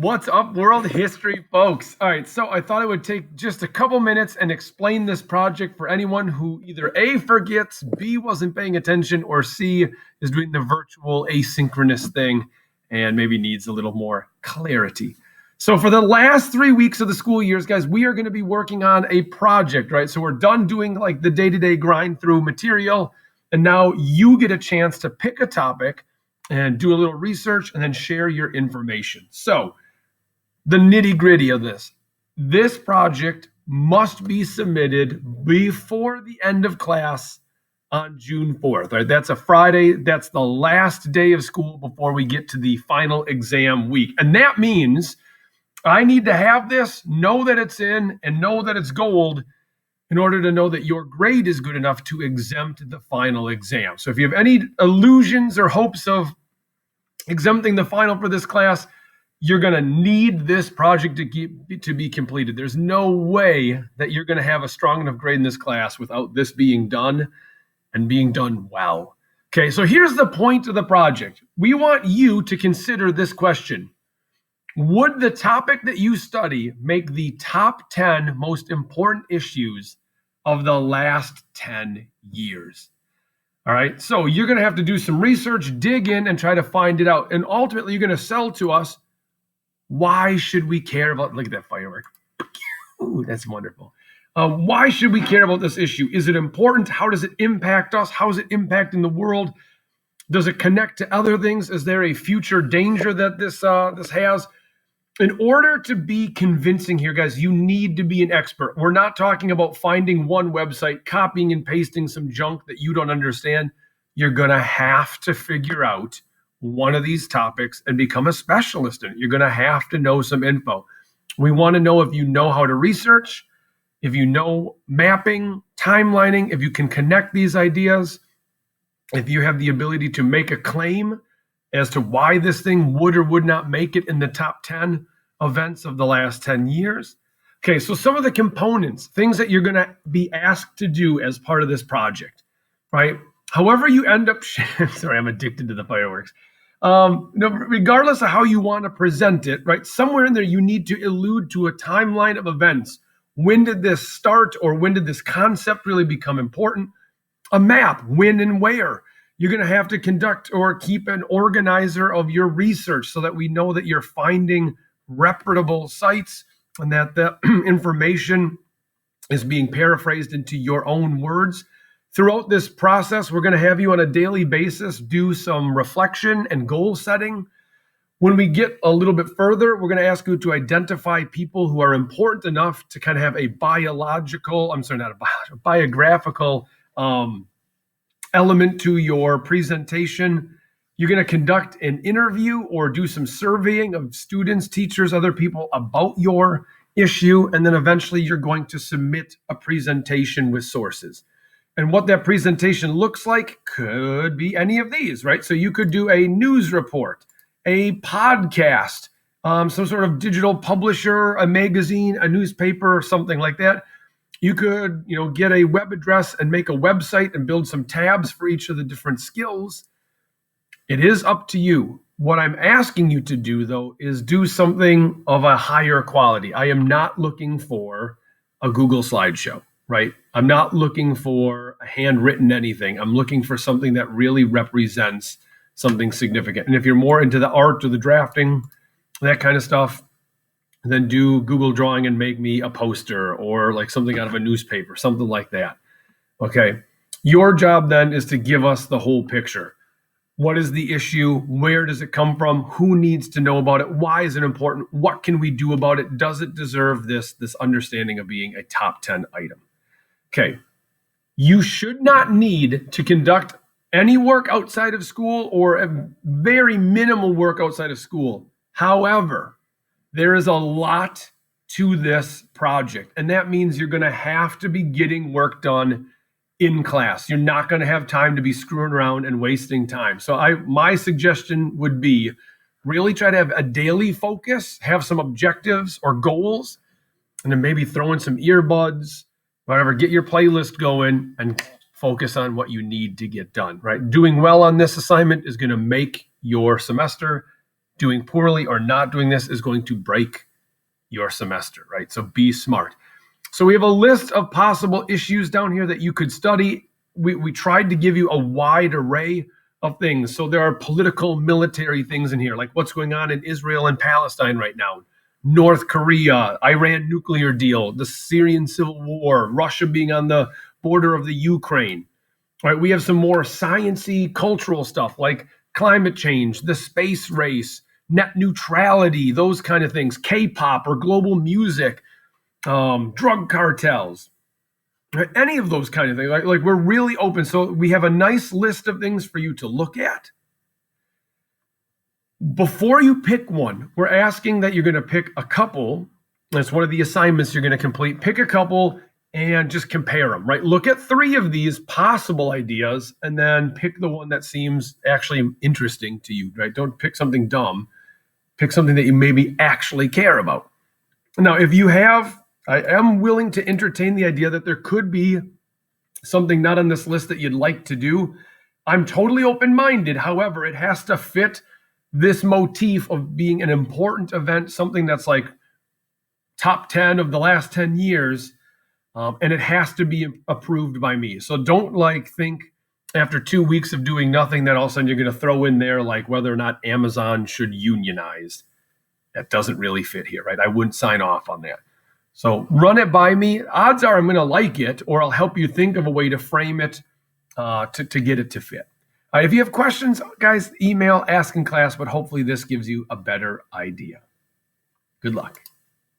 What's up, world history, folks? All right, so I thought I would take just a couple minutes and explain this project for anyone who either A, forgets, B, wasn't paying attention, or C, is doing the virtual asynchronous thing and maybe needs a little more clarity. So for the last 3 weeks of the school years, guys, we are going to be working on a project, right? So we're done doing like the day-to-day grind through material, and now you get a chance to pick a topic and do a little research and then share your information. So the nitty gritty of this project must be submitted before the end of class on June 4th. Right? That's a Friday. That's the last day of school before we get to the final exam week. And that means I need to have this, know that it's in, and know that it's gold in order to know that your grade is good enough to exempt the final exam. So if you have any illusions or hopes of exempting the final for this class, you're going to need this project to be completed. There's no way that you're going to have a strong enough grade in this class without this being done and being done well. Okay, so here's the point of the project. We want you to consider this question. Would the topic that you study make the top 10 most important issues of the last 10 years? All right, so you're going to have to do some research, dig in, and try to find it out. And ultimately, you're going to sell to us, why should we care about, look at that firework. Ooh, that's wonderful. Why should we care about this issue? Is it important? How does it impact us? How is it impacting the world? Does it connect to other things? Is there a future danger that this has? In order to be convincing here, guys, you need to be an expert. We're not talking about finding one website, copying and pasting some junk that you don't understand. You're going to have to figure out one of these topics and become a specialist in it. You're going to have to know some info. We want to know if you know how to research, if you know mapping, timelining, if you can connect these ideas, if you have the ability to make a claim as to why this thing would or would not make it in the top 10 events of the last 10 years. Okay, so some of the components, things that you're going to be asked to do as part of this project, right? However you end up, sorry, I'm addicted to the fireworks. Regardless of how you want to present it, right? Somewhere in there, you need to allude to a timeline of events. When did this start, or when did this concept really become important? A map, when and where. You're going to have to conduct or keep an organizer of your research so that we know that you're finding reputable sites and that the information is being paraphrased into your own words. Throughout this process, we're going to have you on a daily basis do some reflection and goal setting. When we get a little bit further, we're going to ask you to identify people who are important enough to kind of have a biographical element to your presentation. You're going to conduct an interview or do some surveying of students, teachers, other people about your issue, and then eventually you're going to submit a presentation with sources. And what that presentation looks like could be any of these, right? So you could do a news report, a podcast, some sort of digital publisher, a magazine, a newspaper, something like that. You could, get a web address and make a website and build some tabs for each of the different skills. It is up to you. What I'm asking you to do, though, is do something of a higher quality. I am not looking for a Google slideshow, right? I'm not looking for a handwritten anything. I'm looking for something that really represents something significant. And if you're more into the art or the drafting, that kind of stuff, then do Google Drawing and make me a poster or like something out of a newspaper, something like that. Okay. Your job then is to give us the whole picture. What is the issue? Where does it come from? Who needs to know about it? Why is it important? What can we do about it? Does it deserve this understanding of being a top 10 item? Okay. You should not need to conduct any work outside of school or a very minimal work outside of school. However, there is a lot to this project, and that means you're going to have to be getting work done in class. You're not going to have time to be screwing around and wasting time. So my suggestion would be really try to have a daily focus, have some objectives or goals, and then maybe throw in some earbuds, whatever, get your playlist going and focus on what you need to get done, right? Doing well on this assignment is going to make your semester doing poorly or not doing this is going to break your semester, right? So be smart. So we have a list of possible issues down here that you could study. We tried to give you a wide array of things. So there are political, military things in here, like what's going on in Israel and Palestine right now, North Korea, Iran nuclear deal, the Syrian civil war, Russia being on the border of the Ukraine. All right, we have some more science-y, cultural stuff like climate change, the space race, net neutrality, those kind of things, K-pop or global music, drug cartels, right? Any of those kind of things. Like we're really open. So we have a nice list of things for you to look at. Before you pick one, we're asking that you're going to pick a couple. That's one of the assignments you're going to complete. Pick a couple and just compare them, right? Look at 3 of these possible ideas and then pick the one that seems actually interesting to you, right? Don't pick something dumb. Pick something that you maybe actually care about. Now, if you have, I am willing to entertain the idea that there could be something not on this list that you'd like to do. I'm totally open-minded. However, it has to fit this motif of being an important event, something that's like top 10 of the last 10 years, and it has to be approved by me. So don't think after 2 weeks of doing nothing that all of a sudden you're going to throw in there like whether or not Amazon should unionize. That doesn't really fit here, right? I wouldn't sign off on that. So run it by me. Odds are I'm going to like it, or I'll help you think of a way to frame it to get it to fit. If you have questions, guys, email, ask in class, but hopefully this gives you a better idea. Good luck.